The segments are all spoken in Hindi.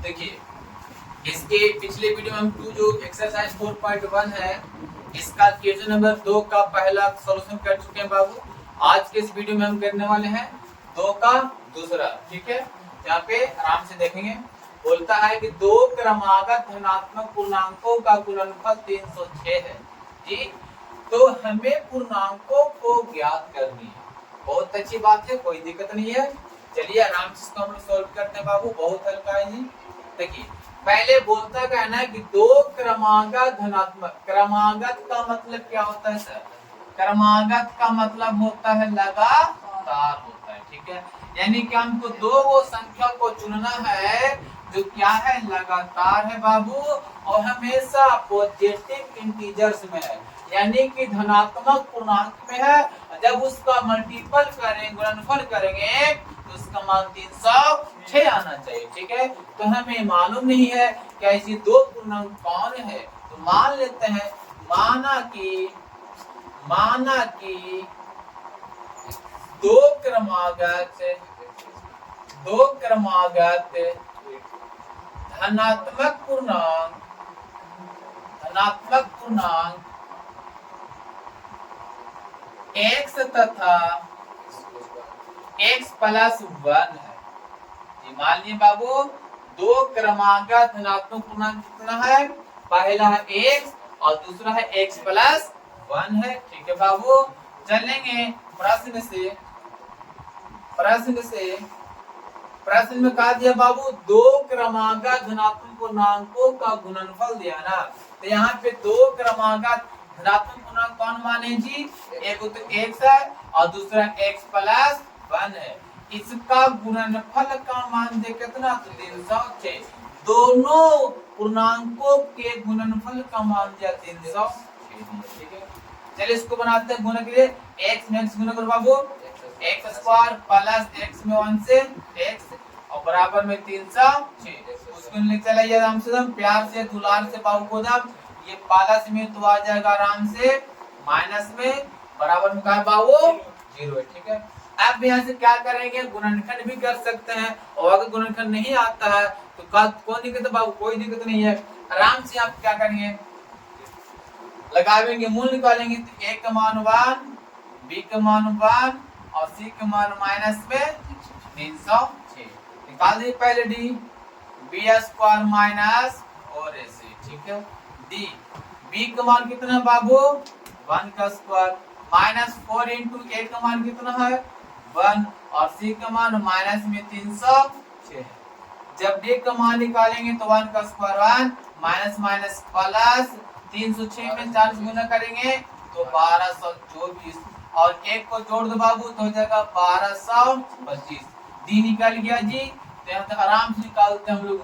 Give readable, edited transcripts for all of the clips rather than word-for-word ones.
देखिए इसके पिछले वीडियो में हम जो एक्सरसाइज 4.1 है इसका क्वेश्चन नंबर 2 का पहला सॉल्यूशन कर चुके हैं बाबू। आज के इस वीडियो में हम करने वाले हैं 2 का दूसरा। ठीक है, यहाँ पे आराम से देखेंगे। बोलता है कि 2 क्रमागत धनात्मक पूर्णांकों का गुणनफल 306 है जी, तो हमें पूर्णांकों को ज्ञात करनी है। बहुत अच्छी बात है, कोई दिक्कत नहीं है। चलिए आराम से इसको हम लोग सॉल्व करते हैं बाबू, बहुत हल्का है जी। देखिए पहले बोलता क्या है ना कि 2 क्रमागत धनात्मक। क्रमागत का मतलब क्या होता है सर? क्रमागत का मतलब होता है लगातार होता है। ठीक है, यानी कि हमको 2 वो संख्या को चुनना है जो क्या है, लगातार है बाबू, और हमेशा पॉजिटिव इंटीजर्स में है, यानी कि धनात्मक पूर्णांक में है। जब उसका मल्टीपल करेंगे, गुणनफल करेंगे तो उसका मान 306 आना चाहिए। ठीक है, तो हमें मालूम नहीं है कि ऐसी 2 पूर्णांक कौन है, तो मान लेते हैं। माना कि 2 क्रमागत धनात्मक पूर्णांक x तथा x प्लस 1 है। मान लीजिए बाबू 2 क्रमागत धनात्मक पूर्णांक कितना है? पहला है x और दूसरा है x प्लस 1 है। ठीक है बाबू, चलेंगे प्रश्न में कहा दिया बाबू 2 क्रमागत धनात्मक पूर्णांकों का गुणनफल दिया ना, तो यहाँ पे 2 क्रमागत धनात्मक पूर्णांक कौन माने जी? एक तो x है और दूसरा x प्लस 1 है। इसका गुणनफल का मान दे कितना? तो 306। दोनों पूर्णांकों के गुणनफल का मान दिया 306। ठीक है, चलिए इसको बनाते हैं गुणा के लिए। x में x गुणा करो बाबू, x स्क्वायर प्लस x में 1 से x और बराबर में 306। उसको लिख चलाइए आराम से, प्यार से दुलार से बाबू को जब ये प्लस में तो आ जाएगा आराम से माइनस में, बराबर में कहा बाबू 0 है। ठीक है, अब यहाँ से क्या करेंगे, गुणनखंड भी कर सकते हैं, और अगर गुणनखंड नहीं आता है तो कौन दिक्कत है बाबू? कोई दिक्कत नहीं है। आराम से आप क्या करेंगे, लगावेंगे, मूल निकालेंगे। तो a का मान 1, b का मान 1 और c का मान माइनस में 306। निकाल दिए पहले d, b स्क्वायर माइनस और ऐसे। ठीक है, d b का मान कितना बाबू? 1 का स्क्वायर माइनस 4 इंटू a का मान कितना है? 1 और c का मान माइनस में 306 है। जब d का मान निकालेंगे तो 1 का स्क्वायर 1 माइनस माइनस प्लस 306 में 4 गुना करेंगे तो 1224, और 1 को जोड़ दो बाबू तो हो जाएगा 1225। डी निकल गया जी। तो यहाँ तक आराम से निकालते हैं हम लोग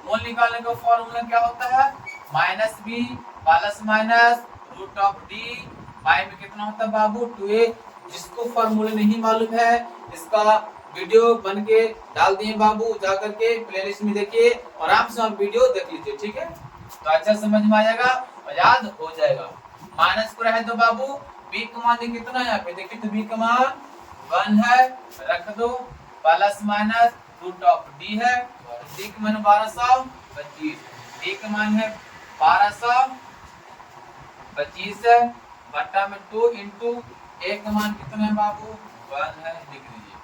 मूल निकालने का फॉर्मूला क्या होता है? Minus B plus minus root of D by में कितना होता है बाबू? 2a। जिसको फॉर्मूला नहीं मालूम है इसका वीडियो बन के डाल दिए बाबू, जाकर के प्लेलिस्ट में देखिए, आराम से आप वीडियो देख लीजिए। ठीक है, तो अच्छा समझ में आ जाएगा और याद हो जाएगा। माइनस को रहे दो बाबू, b का मान कितना है यहाँ पे? देखिए तो b का मान 1 है, रख दो, plus minus root of d है, d का मान 1225, d का मान है 1225 है, बट्टा में 2 इंटू a का मान कितना है बाबू? 1 है, लिख दीजिए।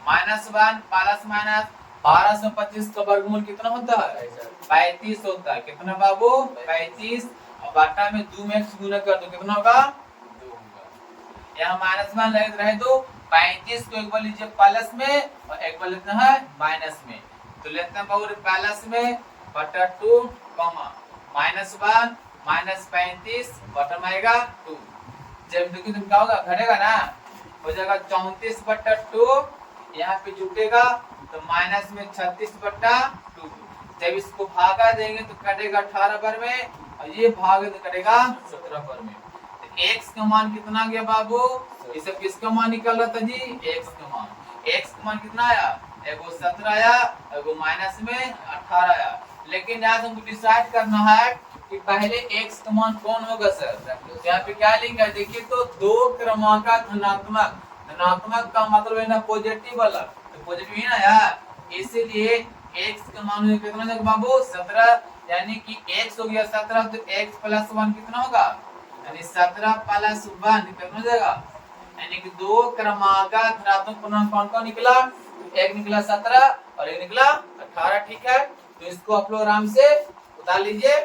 माइनस 1 प्लस माइनस 1225 का वर्गमूल कितना होता है? 35 होता है। कितना बाबू? 35, और बाटा में 2 में x गुना कर दो, कितना होगा? 2 होगा। यहाँ माइनस 1 रहे दो, 35 को एक बार लीजिए प्लस में और एक बार लेते हैं माइनस में, तो लेते हैं बाबू प्लस में बटा 2 कॉमा माइनस 1 माइनस 35 बटा में आएगा 2। जब देखिए तुम क्या होगा, घटेगा ना, हो जाएगा 34 बटा 2, यहाँ पे जुटेगा तो माइनस में 36 बटा 2। जब इसको भागा देंगे तो कटेगा 18 पर में, और ये भाग तो कटेगा 17 पर में। तो x का मान कितना गया बाबू? ये सब किसका मान निकल रहा था जी? x का मान। x का मान कितना आया? एगो 17 आया, एगो माइनस में 18 आया। लेकिन यहाँ हमको डिसाइड करना है कि पहले x का मान कौन होगा सर। यहाँ पे क्या लिखा है देखिए, तो 2 क्रमागत धनात्मक। धनात्मक का मतलब है ना पॉजिटिव वाला, तो पॉजिटिव ही ना यार, इसीलिए x का मान कितना हो जाएगा बाबू 17, यानी कि x हो गया 17, तो x प्लस 1 कितना होगा, यानी 17 प्लस 1 कितना हो जाएगा, यानी कि दो क्रमागत धनात्मक पूर्णांक कौन कौन निकला, एक निकला 17 और एक निकला 18। ठीक है, तो इसको आप लोग आराम से उतार लीजिए।